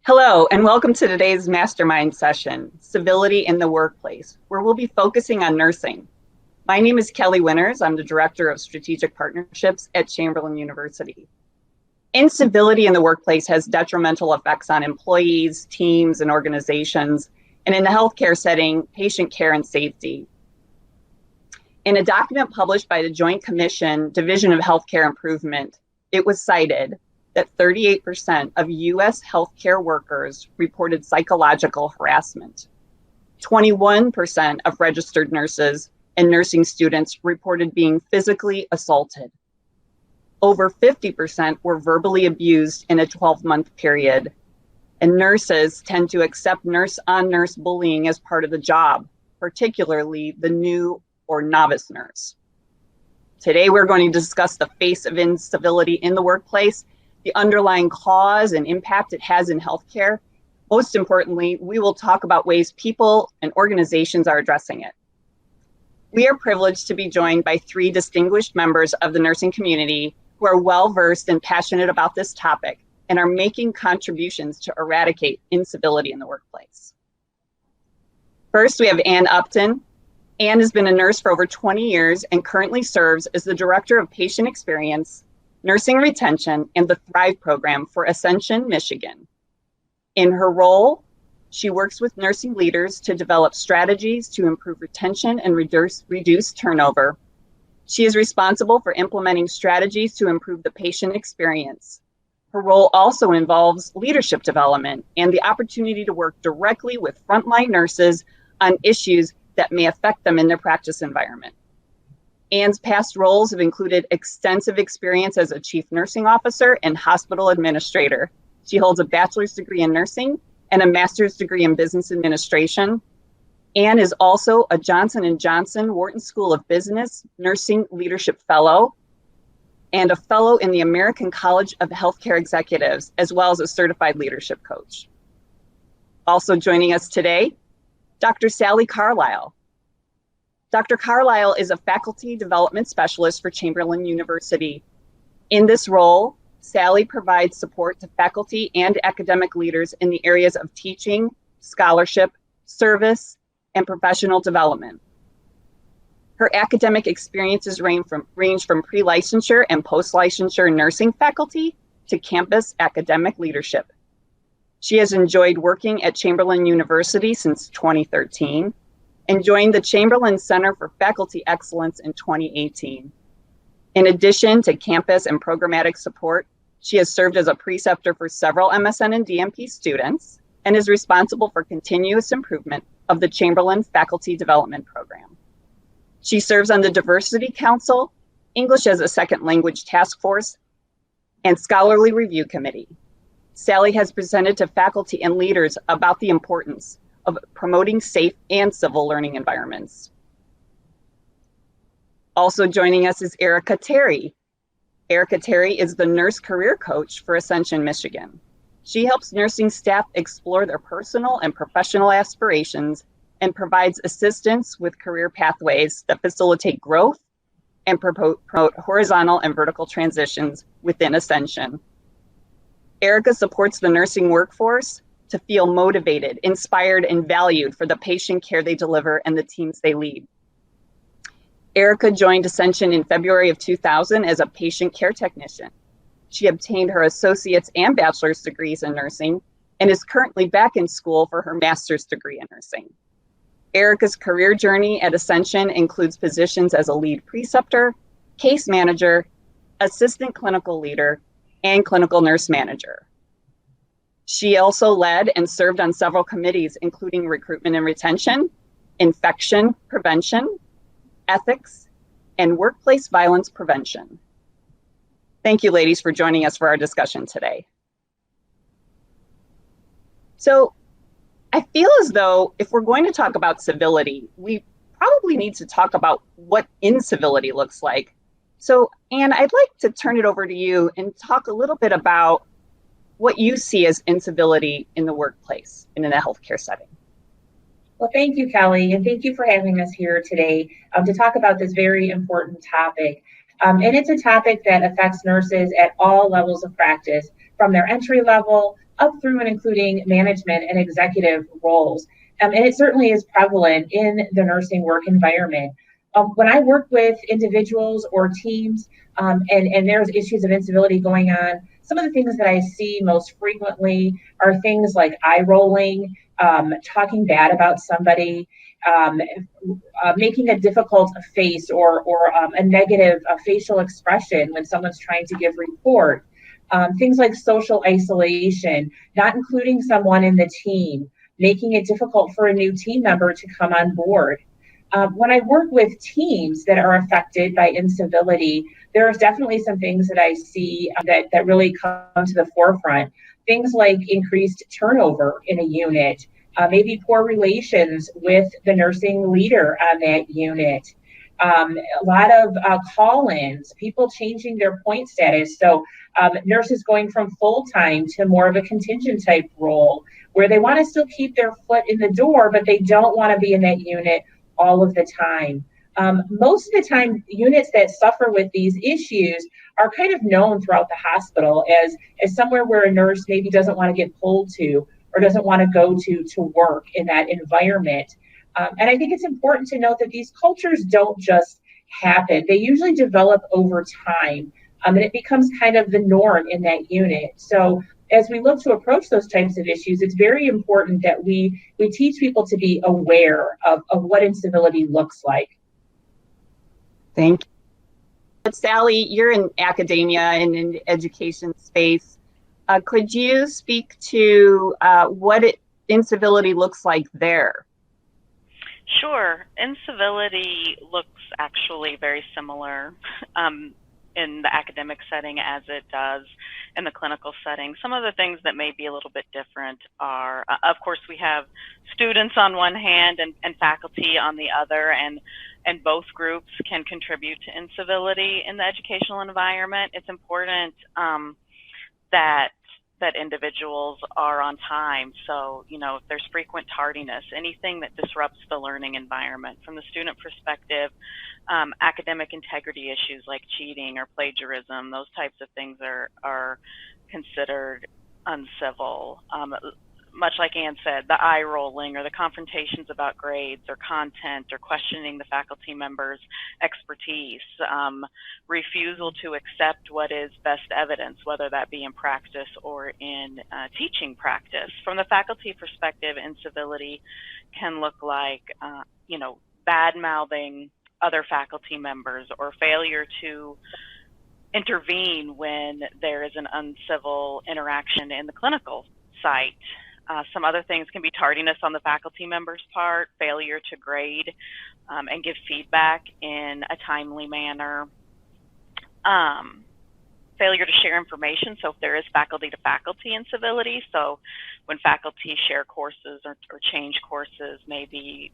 Hello, and welcome to today's Mastermind Session, Civility in the Workplace, where we'll be focusing on nursing. My name is Kelly Winters. I'm the Director of Strategic Partnerships at Chamberlain University. Incivility in the workplace has detrimental effects on employees, teams, and organizations, and in the healthcare setting, patient care and safety. In a document published by the Joint Commission Division of Healthcare Improvement, it was cited that 38% of U.S. healthcare workers reported psychological harassment. 21% of registered nurses and nursing students reported being physically assaulted. Over 50% were verbally abused in a 12-month period. And nurses tend to accept nurse-on-nurse bullying as part of the job, particularly the new or novice nurse. Today, we're going to discuss the face of incivility in the workplace, the underlying cause and impact it has in healthcare. Most importantly, we will talk about ways people and organizations are addressing it. We are privileged to be joined by three distinguished members of the nursing community who are well-versed and passionate about this topic and are making contributions to eradicate incivility in the workplace. First, we have Ann Upton. Ann has been a nurse for over 20 years and currently serves as the Director of Patient Experience, Nursing Retention, and the Thrive program for Ascension, Michigan. In her role, she works with nursing leaders to develop strategies to improve retention and reduce turnover. She is responsible for implementing strategies to improve the patient experience. Her role also involves leadership development and the opportunity to work directly with frontline nurses on issues that may affect them in their practice environment. Ann's past roles have included extensive experience as a chief nursing officer and hospital administrator. She holds a bachelor's degree in nursing and a master's degree in business administration. Ann is also a Johnson & Johnson Wharton School of Business Nursing Leadership Fellow and a fellow in the American College of Healthcare Executives, as well as a certified leadership coach. Also joining us today, Dr. Sally Carlisle. Dr. Carlisle is a faculty development specialist for Chamberlain University. In this role, Sally provides support to faculty and academic leaders in the areas of teaching, scholarship, service, and professional development. Her academic experiences range from pre-licensure and post-licensure nursing faculty to campus academic leadership. She has enjoyed working at Chamberlain University since 2013 and joined the Chamberlain Center for Faculty Excellence in 2018. In addition to campus and programmatic support, she has served as a preceptor for several MSN and DMP students and is responsible for continuous improvement of the Chamberlain Faculty Development Program. She serves on the Diversity Council, English as a Second Language Task Force, and Scholarly Review Committee. Sally has presented to faculty and leaders about the importance of promoting safe and civil learning environments. Also joining us is Erica Terry. Erica Terry is the nurse career coach for Ascension, Michigan. She helps nursing staff explore their personal and professional aspirations and provides assistance with career pathways that facilitate growth and promote horizontal and vertical transitions within Ascension. Erica supports the nursing workforce to feel motivated, inspired, and valued for the patient care they deliver and the teams they lead. Erica joined Ascension in February of 2000 as a patient care technician. She obtained her associate's and bachelor's degrees in nursing and is currently back in school for her master's degree in nursing. Erica's career journey at Ascension includes positions as a lead preceptor, case manager, assistant clinical leader, and clinical nurse manager. She also led and served on several committees, including recruitment and retention, infection prevention, ethics, and workplace violence prevention. Thank you, ladies, for joining us for our discussion today. So I feel as though if we're going to talk about civility, we probably need to talk about what incivility looks like. So, Ann, I'd like to turn it over to you and talk a little bit about what you see as incivility in the workplace and in a healthcare setting. Well, thank you, Kelly, and thank you for having us here today to talk about this very important topic. And it's a topic that affects nurses at all levels of practice, from their entry level up through and including management and executive roles. And it certainly is prevalent in the nursing work environment. When I work with individuals or teams and there's issues of incivility going on, some of the things that I see most frequently are things like eye rolling, talking bad about somebody, making a difficult face or a negative facial expression when someone's trying to give report. Things like social isolation, not including someone in the team, making it difficult for a new team member to come on board. When I work with teams that are affected by incivility, there are definitely some things that I see that really come to the forefront. Things like increased turnover in a unit, maybe poor relations with the nursing leader on that unit, a lot of call-ins, people changing their point status. So nurses going from full-time to more of a contingent type role where they want to still keep their foot in the door, but they don't want to be in that unit all of the time. Most of the time, units that suffer with these issues are kind of known throughout the hospital as somewhere where a nurse maybe doesn't want to get pulled to or doesn't want to go to work in that environment. And I think it's important to note that these cultures don't just happen. They usually develop over time, and it becomes kind of the norm in that unit. So as we look to approach those types of issues, it's very important that we teach people to be aware of what incivility looks like. Thank you. Sally, you're in academia and in the education space. Could you speak to what incivility looks like there? Sure. Incivility looks actually very similar in the academic setting as it does in the clinical setting. Some of the things that may be a little bit different are, of course, we have students on one hand and faculty on the other, and both groups can contribute to incivility in the educational environment. It's important that individuals are on time. So, if there's frequent tardiness, anything that disrupts the learning environment from the student perspective, academic integrity issues like cheating or plagiarism, those types of things are considered uncivil. Much like Ann said, the eye rolling or the confrontations about grades or content or questioning the faculty members' expertise, refusal to accept what is best evidence, whether that be in practice or in teaching practice. From the faculty perspective, incivility can look like, bad-mouthing other faculty members or failure to intervene when there is an uncivil interaction in the clinical site. Some other things can be tardiness on the faculty member's part, failure to grade and give feedback in a timely manner, failure to share information. So if there is faculty to faculty incivility, so when faculty share courses or change courses, maybe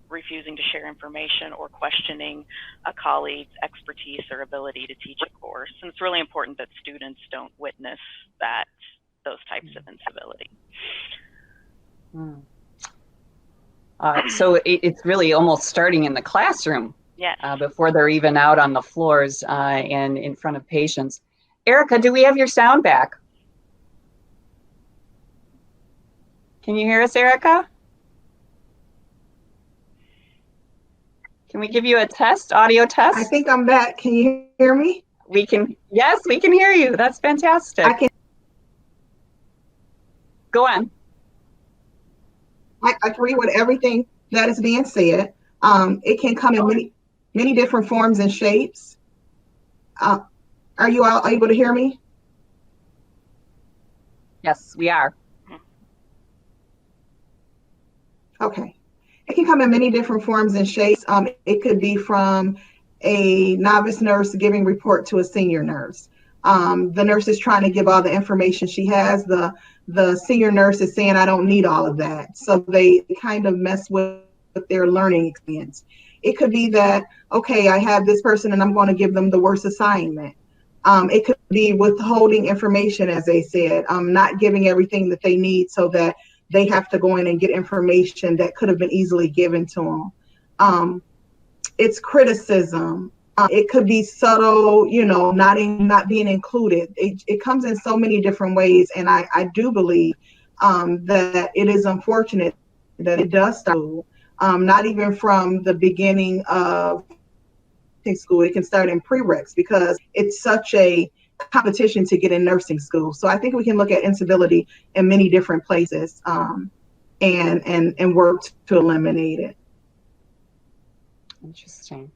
refusing to share information or questioning a colleague's expertise or ability to teach a course. And it's really important that students don't witness those types of incivility. So it's really almost starting in the classroom. Yes. Before they're even out on the floors and in front of patients. Erica, do we have your sound back? Can you hear us, Erica? Can we give you a test, audio test? I think I'm back. Can you hear me? Yes, we can hear you. That's fantastic. Go on. I agree with everything that is being said. It can come in many different forms and shapes. Are you all able to hear me? Yes, we are. Okay. It can come in many different forms and shapes. It could be from a novice nurse giving report to a senior nurse. The nurse is trying to give all the information she has. The senior nurse is saying, I don't need all of that. So they kind of mess with their learning experience. It could be that, okay, I have this person and I'm going to give them the worst assignment. It could be withholding information, as they said, not giving everything that they need so that they have to go in and get information that could have been easily given to them. It's criticism. It could be subtle, not being included. It comes in so many different ways. And I do believe that it is unfortunate that it does start, not even from the beginning of school. It can start in prereqs because it's such a competition to get in nursing school. So I think we can look at incivility in many different places and work to eliminate it. Interesting.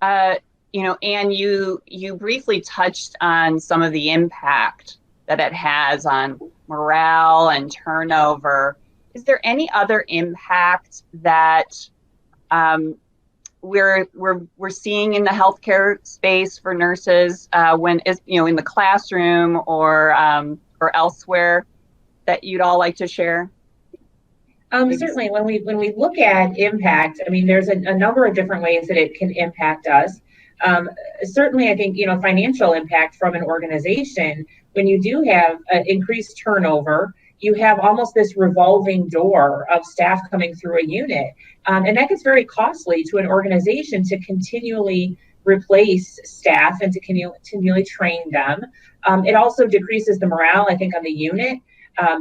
Anne, you briefly touched on some of the impact that it has on morale and turnover. Is there any other impact that we're seeing in the healthcare space for nurses when in the classroom or elsewhere that you'd all like to share? Certainly, when we look at impact, I mean, there's a number of different ways that it can impact us. Certainly, I think, financial impact from an organization, when you do have increased turnover, you have almost this revolving door of staff coming through a unit. And that gets very costly to an organization to continually replace staff and to continually train them. It also decreases the morale, I think, on the unit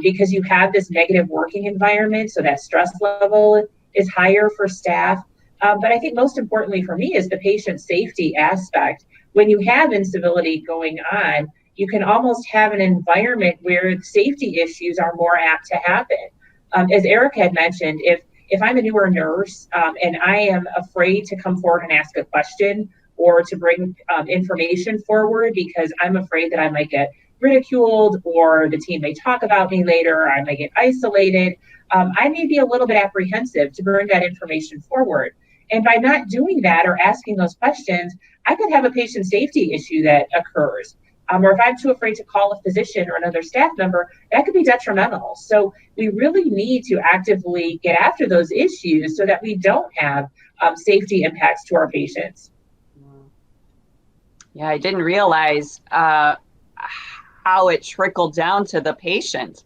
because you have this negative working environment. So that stress level is higher for staff. But I think most importantly for me is the patient safety aspect. When you have incivility going on, you can almost have an environment where safety issues are more apt to happen. As Erica had mentioned, if I'm a newer nurse and I am afraid to come forward and ask a question or to bring information forward because I'm afraid that I might get ridiculed or the team may talk about me later, or I may get isolated, I may be a little bit apprehensive to bring that information forward. And by not doing that or asking those questions, I could have a patient safety issue that occurs. Or if I'm too afraid to call a physician or another staff member, that could be detrimental. So we really need to actively get after those issues so that we don't have safety impacts to our patients. Yeah, I didn't realize how it trickled down to the patient.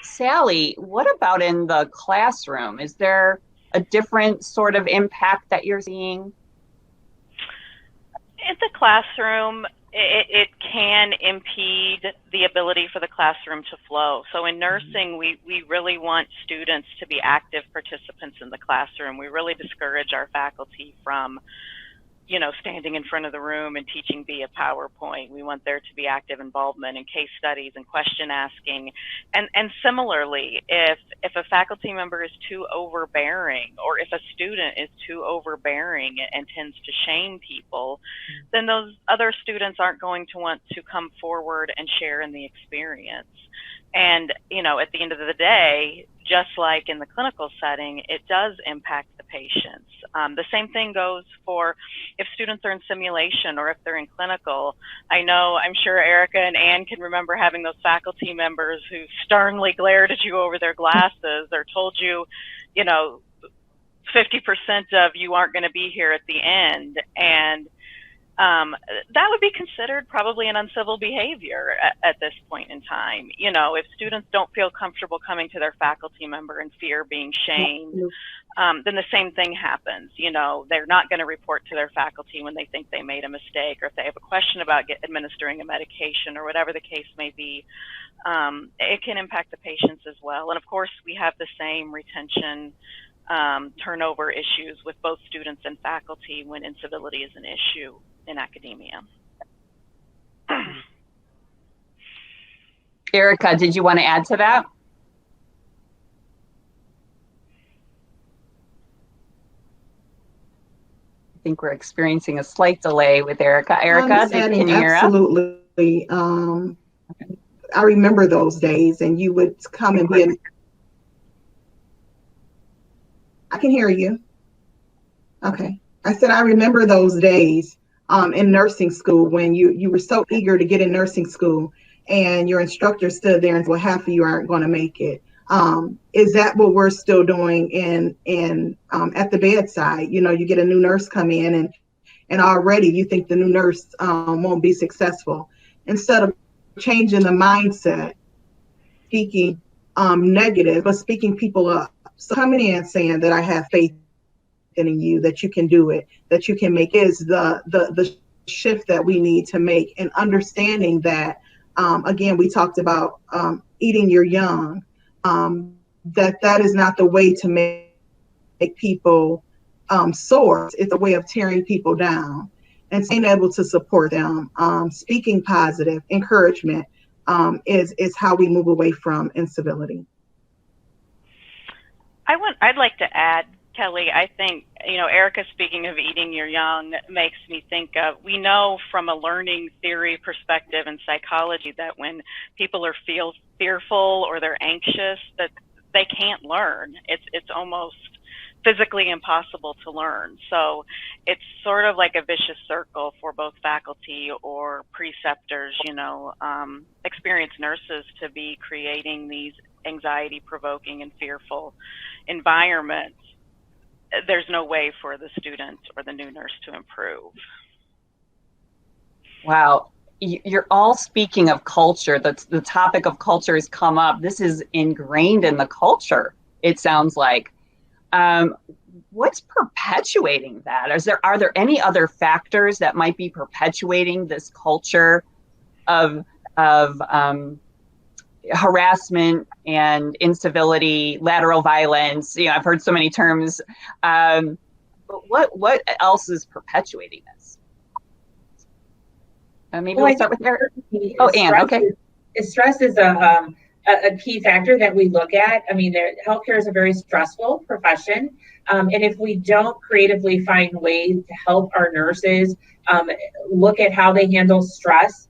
Sally, what about in the classroom? Is there a different sort of impact that you're seeing? In the classroom, it can impede the ability for the classroom to flow. So in nursing, we really want students to be active participants in the classroom. We really discourage our faculty from, standing in front of the room and teaching via PowerPoint. We want there to be active involvement in case studies and question asking. And similarly, if a faculty member is too overbearing or if a student is too overbearing and tends to shame people, then those other students aren't going to want to come forward and share in the experience. And, at the end of the day, just like in the clinical setting, it does impact the patients. The same thing goes for if students are in simulation or if they're in clinical. I'm sure Erica and Anne can remember having those faculty members who sternly glared at you over their glasses or told you, 50% of you aren't going to be here at the end. And that would be considered probably an uncivil behavior at this point in time. If students don't feel comfortable coming to their faculty member and fear being shamed, then the same thing happens. They're not going to report to their faculty when they think they made a mistake or if they have a question about administering a medication or whatever the case may be. It can impact the patients as well. And of course, we have the same retention turnover issues with both students and faculty when incivility is an issue in academia. Erica, did you want to add to that? I think we're experiencing a slight delay with Erica. Erica, can you hear us? Absolutely. I remember those days, and you would come and be I can hear you. Okay. I said, I remember those days in nursing school when you were so eager to get in nursing school and your instructor stood there and said, well, half of you aren't going to make it. Is that what we're still doing in at the bedside? You get a new nurse come in and already you think the new nurse won't be successful. Instead of changing the mindset, speaking negative, but speaking people up. So coming in saying that I have faith in you, that you can do it, that you can make, is the shift that we need to make, and understanding that, again, we talked about eating your young, that is not the way to make people soar. It's a way of tearing people down, and being able to support them, speaking positive encouragement, is how we move away from incivility. I'd like to add, Kelly, I think, Erica, speaking of eating your young, makes me think of, we know from a learning theory perspective in psychology that when people feel fearful or they're anxious, that they can't learn. It's almost physically impossible to learn. So it's sort of like a vicious circle for both faculty or preceptors, experienced nurses, to be creating these anxiety-provoking and fearful environments. There's no way for the student or the new nurse to improve. Wow. You're all speaking of culture. The topic of culture has come up. This is ingrained in the culture, it sounds like. What's perpetuating that? Are there any other factors that might be perpetuating this culture of harassment and incivility, lateral violence? I've heard so many terms. But what else is perpetuating this? Maybe we'll start with Eric. Oh, Anne. Okay. Stress is a key factor that we look at. I mean, healthcare is a very stressful profession. And if we don't creatively find ways to help our nurses look at how they handle stress,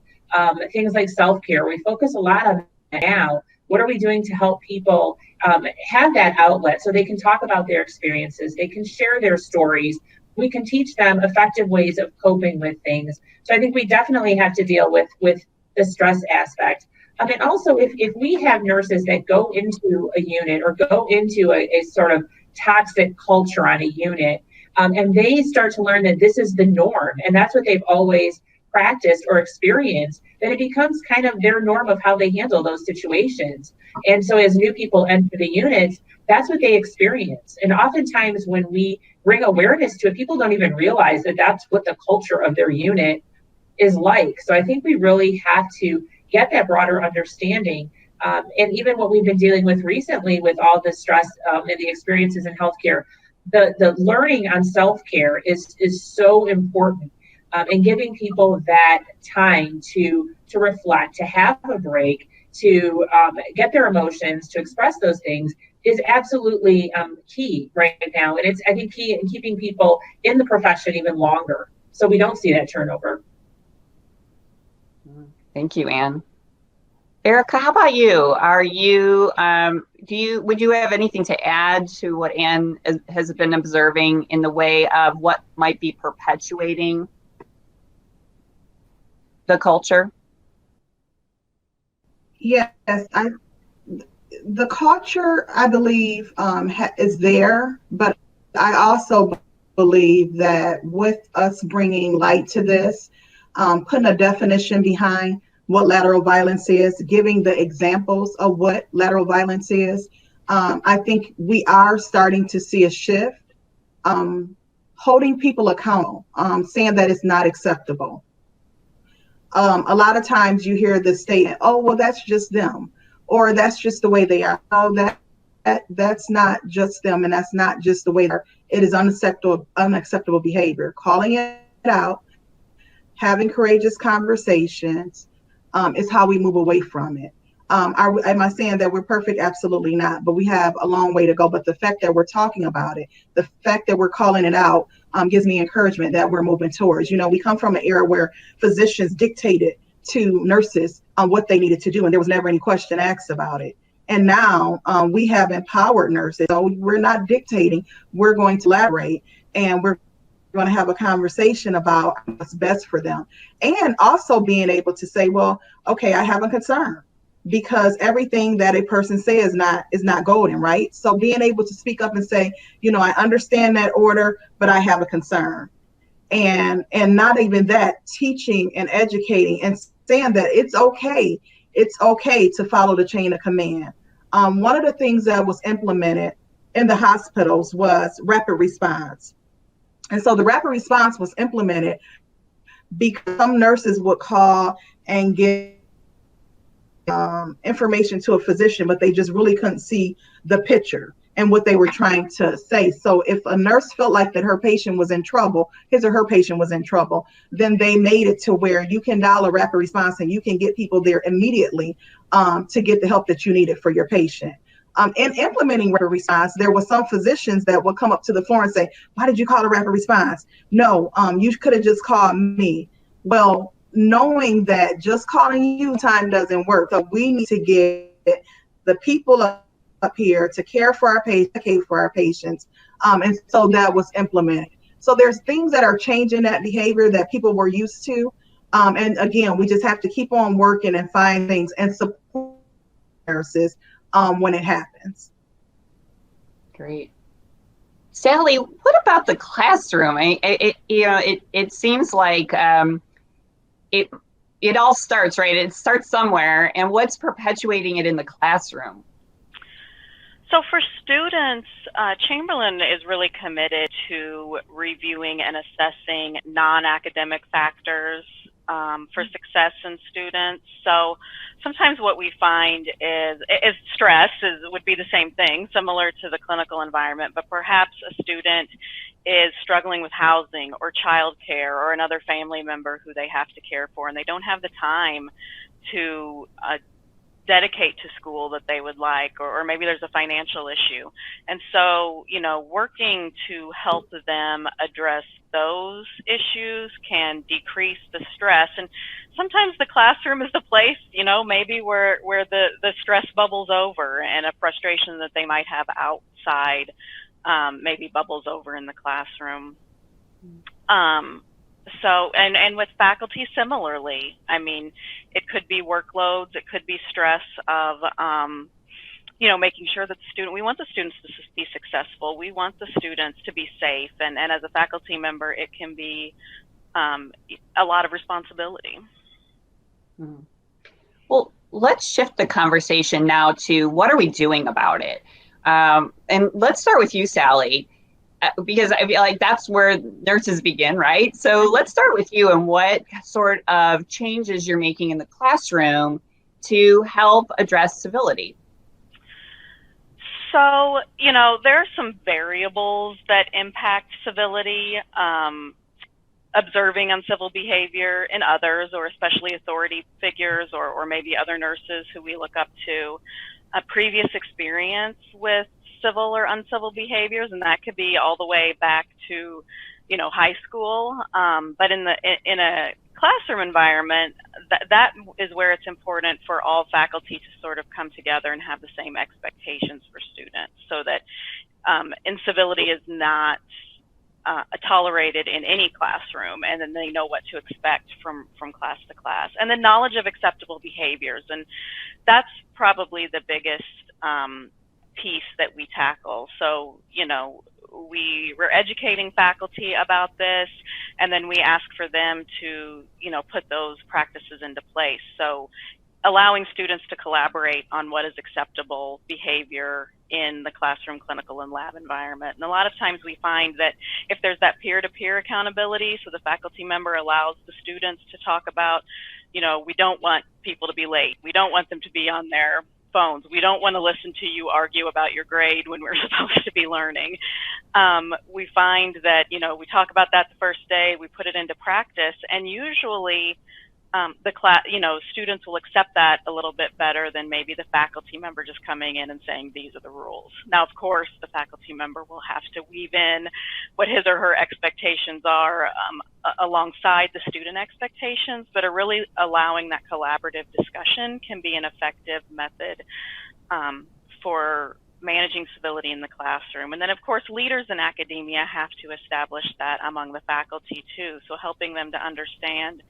things like self-care, we focus a lot on that now. What are we doing to help people have that outlet so they can talk about their experiences, they can share their stories, we can teach them effective ways of coping with things. So I think we definitely have to deal with the stress aspect. And also, if we have nurses that go into a unit or go into a sort of toxic culture on a unit, and they start to learn that this is the norm, and that's what they've always practiced or experienced, then it becomes kind of their norm of how they handle those situations. And so as new people enter the units, that's what they experience. And oftentimes when we bring awareness to it, people don't even realize that that's what the culture of their unit is like. So I think we really have to get that broader understanding. And even what we've been dealing with recently with all the stress and the experiences in healthcare, the learning on self-care is so important. And giving people that time to reflect, to have a break, to get their emotions, to express those things is absolutely key right now. And it's, I think, key in keeping people in the profession even longer, so we don't see that turnover. Thank you, Anne. Erica, how about you? Are you, would you have anything to add to what Anne has been observing in the way of what might be perpetuating the culture? Yes, the culture, I believe, is there, but I also believe that with us bringing light to this, putting a definition behind what lateral violence is, giving the examples of what lateral violence is, I think we are starting to see a shift, holding people accountable, saying that it's not acceptable. A lot of times you hear the statement, oh, well, that's just them, or that's just the way they are. Oh, that's not just them, and that's not just the way they are. It is unacceptable behavior. Calling it out, having courageous conversations is how we move away from it. Am I saying that we're perfect? Absolutely not. But we have a long way to go. But the fact that we're talking about it, the fact that we're calling it out, gives me encouragement that we're moving towards. We come from an era where physicians dictated to nurses on what they needed to do, and there was never any question asked about it. And now we have empowered nurses. So we're not dictating. We're going to elaborate, and we're going to have a conversation about what's best for them. And also being able to say, well, okay, I have a concern, because everything that a person says is not golden, right? So being able to speak up and say, I understand that order, but I have a concern. And not even that, teaching and educating and saying that it's okay to follow the chain of command. One of the things that was implemented in the hospitals was rapid response. And so the rapid response was implemented because some nurses would call and give information to a physician, but they just really couldn't see the picture and what they were trying to say. So if a nurse felt like that her patient was in trouble, his or her patient was in trouble, then they made it to where you can dial a rapid response and you can get people there immediately to get the help that you needed for your patient. In implementing rapid response, there were some physicians that would come up to the floor and say, "Why did you call a rapid response?" "No, you could have just called me." Well, knowing that just calling you time doesn't work, so we need to get the people up here to care for our patients, and so that was implemented. So there's things that are changing that behavior that people were used to, and again, we just have to keep on working and find things and support nurses when it happens. Great. Sally, what about the classroom? It seems like it all starts, right? It starts somewhere, and what's perpetuating it in the classroom? So for students, Chamberlain is really committed to reviewing and assessing non-academic factors for success in students. So sometimes what we find is stress would be the same thing, similar to the clinical environment, but perhaps a student is struggling with housing or childcare or another family member who they have to care for, and they don't have the time to dedicate to school that they would like, or maybe there's a financial issue. And so, working to help them address those issues can decrease the stress. And sometimes the classroom is the place, maybe where the stress bubbles over and a frustration that they might have outside maybe bubbles over in the classroom. So, and with faculty similarly, it could be workloads, it could be stress of, making sure that we want the students to be successful. We want the students to be safe. And as a faculty member, it can be a lot of responsibility. Well, let's shift the conversation now to what are we doing about it? And let's start with you, Sally. Because I feel like that's where nurses begin, right? So let's start with you and what sort of changes you're making in the classroom to help address civility. So, there are some variables that impact civility, observing uncivil behavior in others, or especially authority figures, or maybe other nurses who we look up to, a previous experience with civil or uncivil behaviors, and that could be all the way back to, high school. But in a classroom environment, that is where it's important for all faculty to sort of come together and have the same expectations for students, so that incivility is not tolerated in any classroom, and then they know what to expect from class to class. And then knowledge of acceptable behaviors, and that's probably the biggest piece that we tackle. So, we're educating faculty about this, and then we ask for them to, put those practices into place. So allowing students to collaborate on what is acceptable behavior in the classroom, clinical, and lab environment. And a lot of times we find that if there's that peer-to-peer accountability, so the faculty member allows the students to talk about, we don't want people to be late. We don't want them to be on their phones. We don't want to listen to you argue about your grade when we're supposed to be learning. We find that, we talk about that the first day, we put it into practice, and usually students will accept that a little bit better than maybe the faculty member just coming in and saying, these are the rules. Now, of course, the faculty member will have to weave in what his or her expectations are alongside the student expectations, but really allowing that collaborative discussion can be an effective method for managing civility in the classroom. And then, of course, leaders in academia have to establish that among the faculty too. So helping them to understand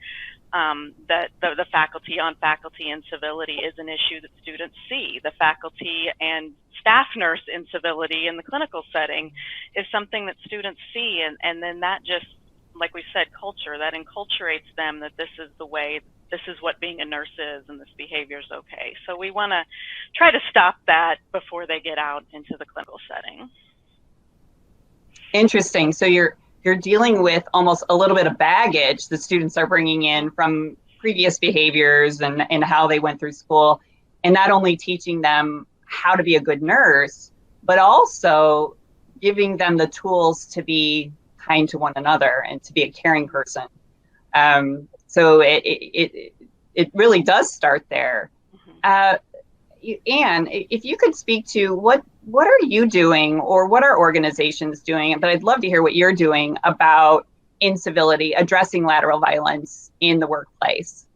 that the faculty on faculty incivility is an issue that students see. The faculty and staff nurse incivility in the clinical setting is something that students see, and then that just, like we said, culture, that enculturates them that this is the way, this is what being a nurse is, and this behavior is okay. So we want to try to stop that before they get out into the clinical setting. Interesting. So you're you're dealing with almost a little bit of baggage the students are bringing in from previous behaviors and how they went through school, and not only teaching them how to be a good nurse, but also giving them the tools to be kind to one another and to be a caring person. So it really does start there. Anne, if you could speak to what are you doing, or what are organizations doing, but I'd love to hear what you're doing about incivility, addressing lateral violence in the workplace.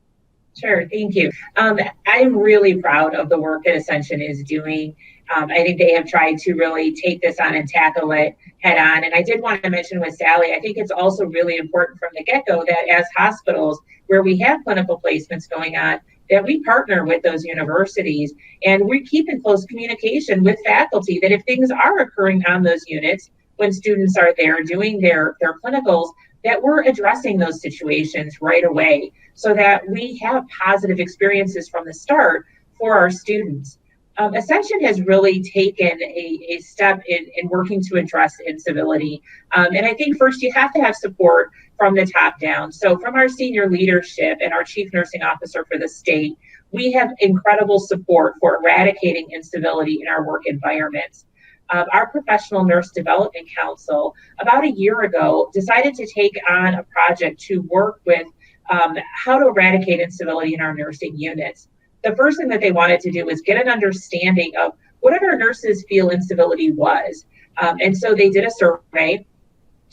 Sure, thank you. I'm really proud of the work that Ascension is doing. I think they have tried to really take this on and tackle it head on. And I did want to mention with Sally, I think it's also really important from the get-go that as hospitals where we have clinical placements going on, that we partner with those universities and we keep in close communication with faculty, that if things are occurring on those units when students are there doing their clinicals, that we're addressing those situations right away so that we have positive experiences from the start for our students. Ascension has really taken a step in working to address incivility. And I think first you have to have support from the top down. So from our senior leadership and our chief nursing officer for the state, we have incredible support for eradicating incivility in our work environments. Our Professional Nurse Development Council, about a year ago, decided to take on a project to work with how to eradicate incivility in our nursing units. The first thing that they wanted to do was get an understanding of what did our nurses feel incivility was. And so they did a survey.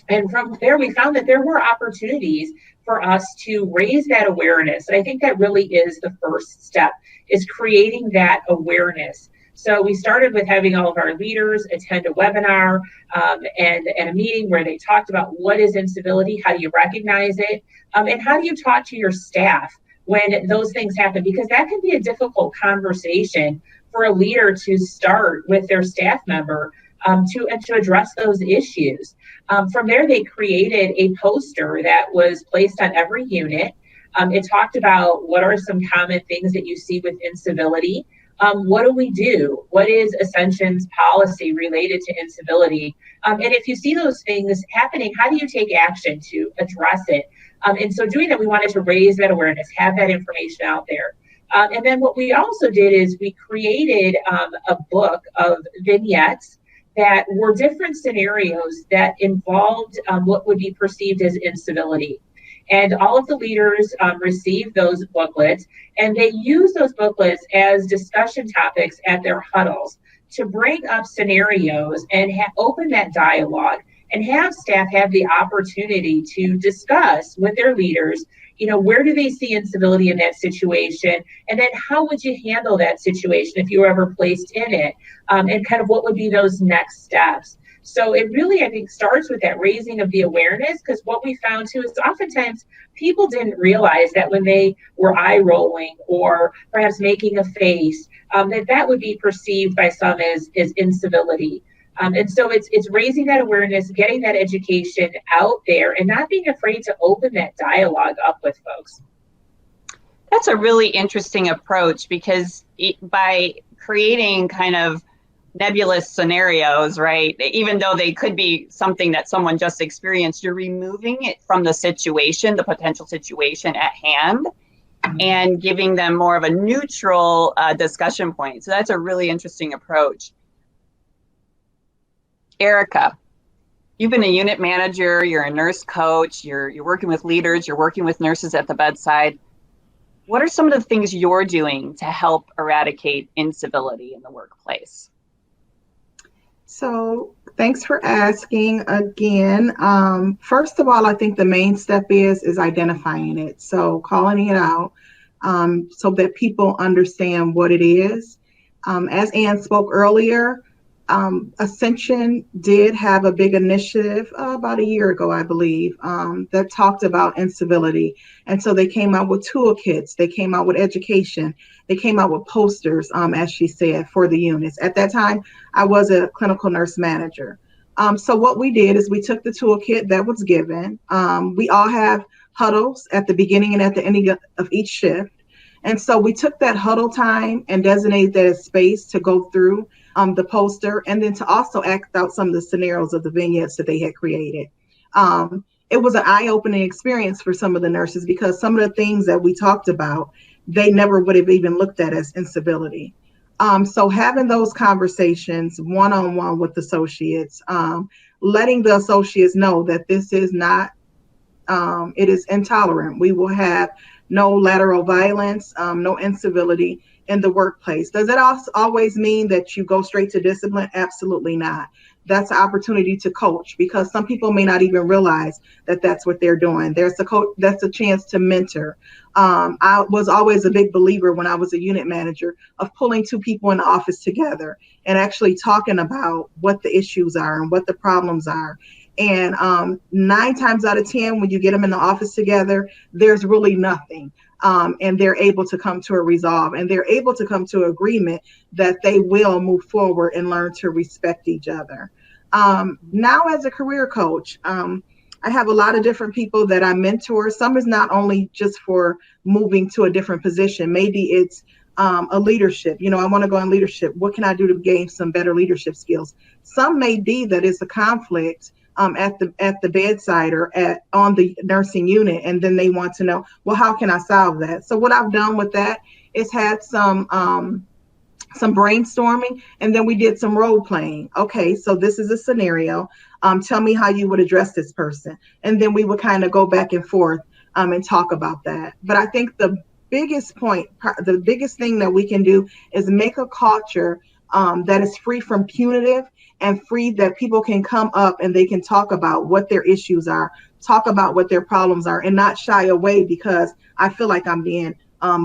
And from there, we found that there were opportunities for us to raise that awareness. And I think that really is the first step, is creating that awareness. So we started with having all of our leaders attend a webinar and a meeting where they talked about what is incivility, how do you recognize it, and how do you talk to your staff when those things happen, because that can be a difficult conversation for a leader to start with their staff member to address those issues. From there, they created a poster that was placed on every unit. It talked about what are some common things that you see with incivility. What do we do? What is Ascension's policy related to incivility? And if you see those things happening, how do you take action to address it? And so doing that, we wanted to raise that awareness, have that information out there. And then what we also did is we created a book of vignettes that were different scenarios that involved what would be perceived as incivility. And all of the leaders received those booklets, and they use those booklets as discussion topics at their huddles to bring up scenarios and open that dialogue and have staff have the opportunity to discuss with their leaders, where do they see incivility in that situation? And then how would you handle that situation if you were ever placed in it? And kind of what would be those next steps? So it really, I think, starts with that raising of the awareness, because what we found too is oftentimes people didn't realize that when they were eye rolling or perhaps making a face, that would be perceived by some as incivility. And so it's raising that awareness, getting that education out there, and not being afraid to open that dialogue up with folks. That's a really interesting approach, because by creating kind of nebulous scenarios, right, even though they could be something that someone just experienced, you're removing it from the situation, the potential situation at hand, and giving them more of a neutral discussion point. So that's a really interesting approach. Erica, you've been a unit manager, you're a nurse coach, you're working with leaders, you're working with nurses at the bedside. What are some of the things you're doing to help eradicate incivility in the workplace? So thanks for asking again. First of all, I think the main step is identifying it. So calling it out so that people understand what it is. As Anne spoke earlier, Ascension did have a big initiative about a year ago, I believe, that talked about incivility. And so they came out with toolkits, they came out with education, they came out with posters, as she said, for the units. At that time, I was a clinical nurse manager. So what we did is we took the toolkit that was given. We all have huddles at the beginning and at the end of each shift. And so we took that huddle time and designated that as space to go through the poster, and then to also act out some of the scenarios of the vignettes that they had created. It was an eye-opening experience for some of the nurses, because some of the things that we talked about, they never would have even looked at as incivility. So having those conversations one-on-one with associates, letting the associates know that this is not, it is intolerant. We will have no lateral violence, no incivility in the workplace. Does it always mean that you go straight to discipline? Absolutely not. That's an opportunity to coach, because some people may not even realize that that's what they're doing. That's a chance to mentor. I was always a big believer, when I was a unit manager, of pulling two people in the office together and actually talking about what the issues are and what the problems are. And 9 times out of 10, when you get them in the office together, there's really nothing. And they're able to come to a resolve, and they're able to come to an agreement that they will move forward and learn to respect each other. Now, as a career coach, I have a lot of different people that I mentor. Some is not only just for moving to a different position. Maybe it's a leadership. I want to go in leadership. What can I do to gain some better leadership skills? Some may be that it's a conflict at the bedside or on the nursing unit, and then they want to know, well, how can I solve that? So what I've done with that is had some brainstorming, and then we did some role playing. Okay, so this is a scenario. Tell me how you would address this person, and then we would kind of go back and forth and talk about that. But I think the biggest thing that we can do is make a culture that is free from punitive, and free that people can come up and they can talk about what their issues are, talk about what their problems are, and not shy away because I feel like I'm being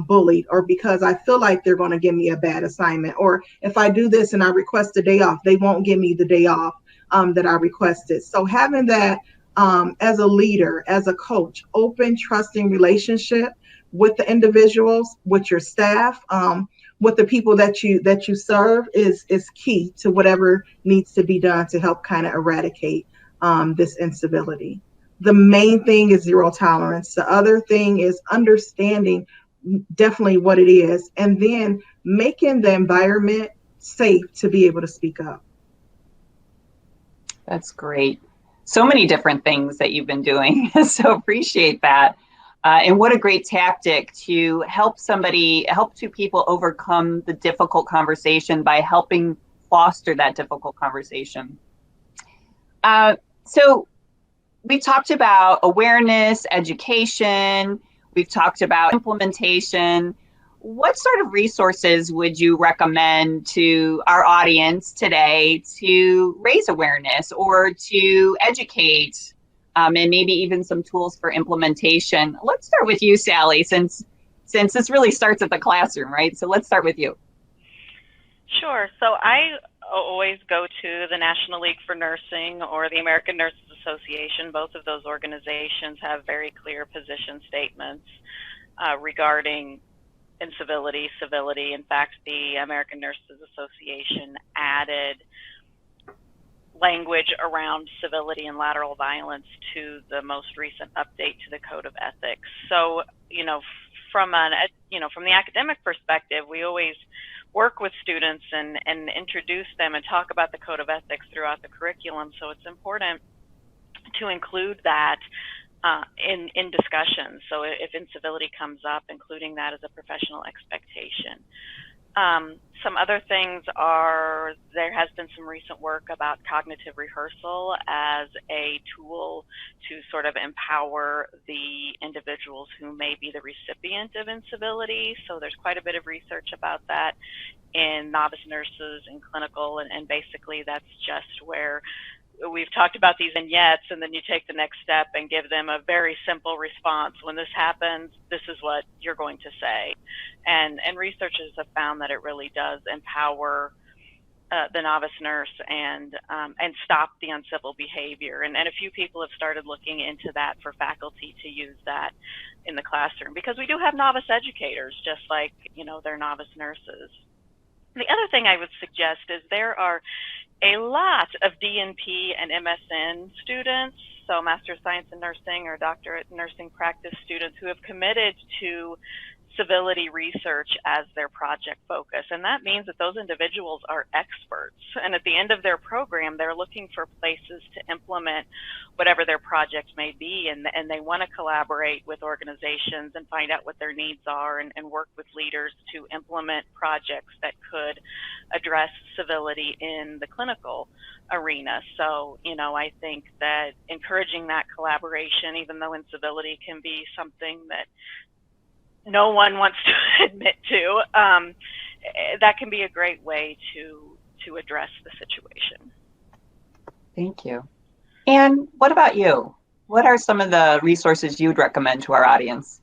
bullied, or because I feel like they're going to give me a bad assignment, or if I do this and I request a day off, they won't give me the day off that I requested. So having that as a leader, as a coach, open, trusting relationship with the individuals, with your staff, with the people that you serve is key to whatever needs to be done to help kind of eradicate this incivility. The main thing is zero tolerance. The other thing is understanding definitely what it is, and then making the environment safe to be able to speak up. That's great. So many different things that you've been doing. So appreciate that. And what a great tactic to help two people overcome the difficult conversation by helping foster that difficult conversation. So we talked about awareness, education, we've talked about implementation. What sort of resources would you recommend to our audience today to raise awareness or to educate, and maybe even some tools for implementation? Let's start with you, Sally, since this really starts at the classroom, right? So let's start with you. Sure. So I always go to the National League for Nursing or the American Nurses Association. Both of those organizations have very clear position statements regarding incivility, civility. In fact, the American Nurses Association added language around civility and lateral violence to the most recent update to the Code of Ethics. So, from the academic perspective, we always work with students and introduce them and talk about the Code of Ethics throughout the curriculum. So it's important to include that in discussions. So if incivility comes up, including that as a professional expectation. Some other things are, there has been some recent work about cognitive rehearsal as a tool to sort of empower the individuals who may be the recipient of incivility. So there's quite a bit of research about that in novice nurses and clinical, and basically that's just where we've talked about these vignettes, and then you take the next step and give them a very simple response. When this happens, this is what you're going to say. And researchers have found that it really does empower the novice nurse and stop the uncivil behavior. And a few people have started looking into that for faculty to use that in the classroom, because we do have novice educators, just like, they're novice nurses. The other thing I would suggest is there are a lot of DNP and MSN students, so Master of Science in Nursing or Doctorate in Nursing Practice students, who have committed to civility research as their project focus. And that means that those individuals are experts. And at the end of their program, they're looking for places to implement whatever their project may be. And they want to collaborate with organizations and find out what their needs are, and work with leaders to implement projects that could address civility in the clinical arena. So, I think that encouraging that collaboration, even though incivility can be something that no one wants to admit to, that can be a great way to address the situation. Thank you. And what about you? What are some of the resources you'd recommend to our audience?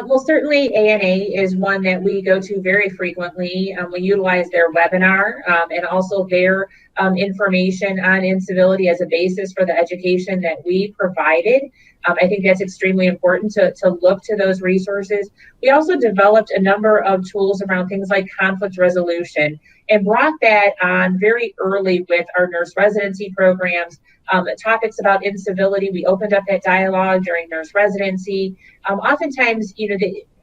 Well, certainly ANA is one that we go to very frequently. We utilize their webinar and also their information on incivility as a basis for the education that we provided. I think that's extremely important to look to those resources. We also developed a number of tools around things like conflict resolution and brought that on very early with our nurse residency programs. Topics about incivility, we opened up that dialogue during nurse residency. Oftentimes,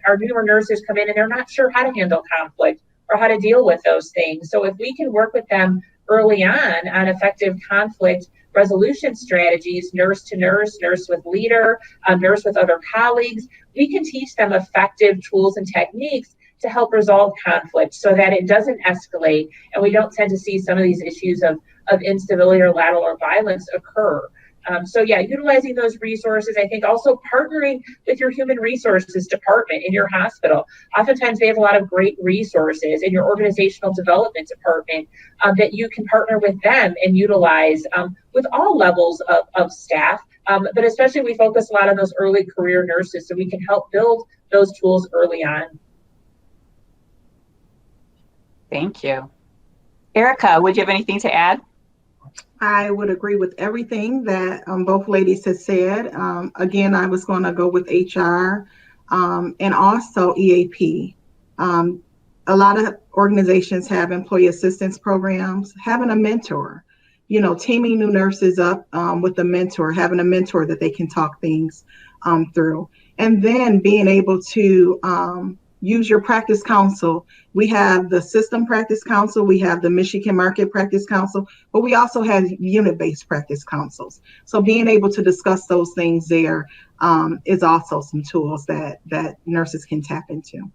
our newer nurses come in and they're not sure how to handle conflict or how to deal with those things. So if we can work with them early on effective conflict resolution strategies, nurse to nurse, nurse with leader, nurse with other colleagues, we can teach them effective tools and techniques to help resolve conflict so that it doesn't escalate and we don't tend to see some of these issues of instability or lateral or violence occur. So yeah, utilizing those resources. I think also partnering with your human resources department in your hospital. Oftentimes they have a lot of great resources in your organizational development department that you can partner with them and utilize with all levels of staff. But especially we focus a lot on those early career nurses so we can help build those tools early on. Thank you. Erica, would you have anything to add? I would agree with everything that both ladies have said. Again, I was going to go with HR and also EAP. A lot of organizations have employee assistance programs. Having a mentor, teaming new nurses up with a mentor, having a mentor that they can talk things through, and then being able to use your practice council. We have the system practice council, we have the Michigan Market Practice Council, but we also have unit-based practice councils. So being able to discuss those things there is also some tools that nurses can tap into.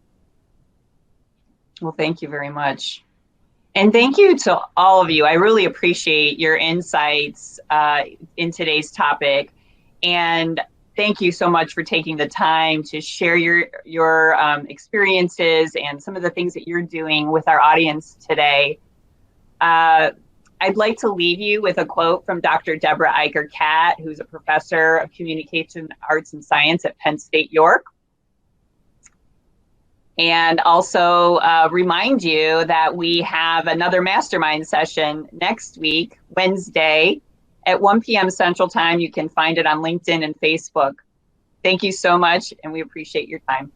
Well, thank you very much. And thank you to all of you. I really appreciate your insights in today's topic. And thank you so much for taking the time to share your experiences and some of the things that you're doing with our audience today. I'd like to leave you with a quote from Dr. Deborah Eicher-Catt, who's a professor of communication arts and science at Penn State, York. And also remind you that we have another mastermind session next week, Wednesday, at 1 p.m. Central Time. You can find it on LinkedIn and Facebook. Thank you so much, and we appreciate your time.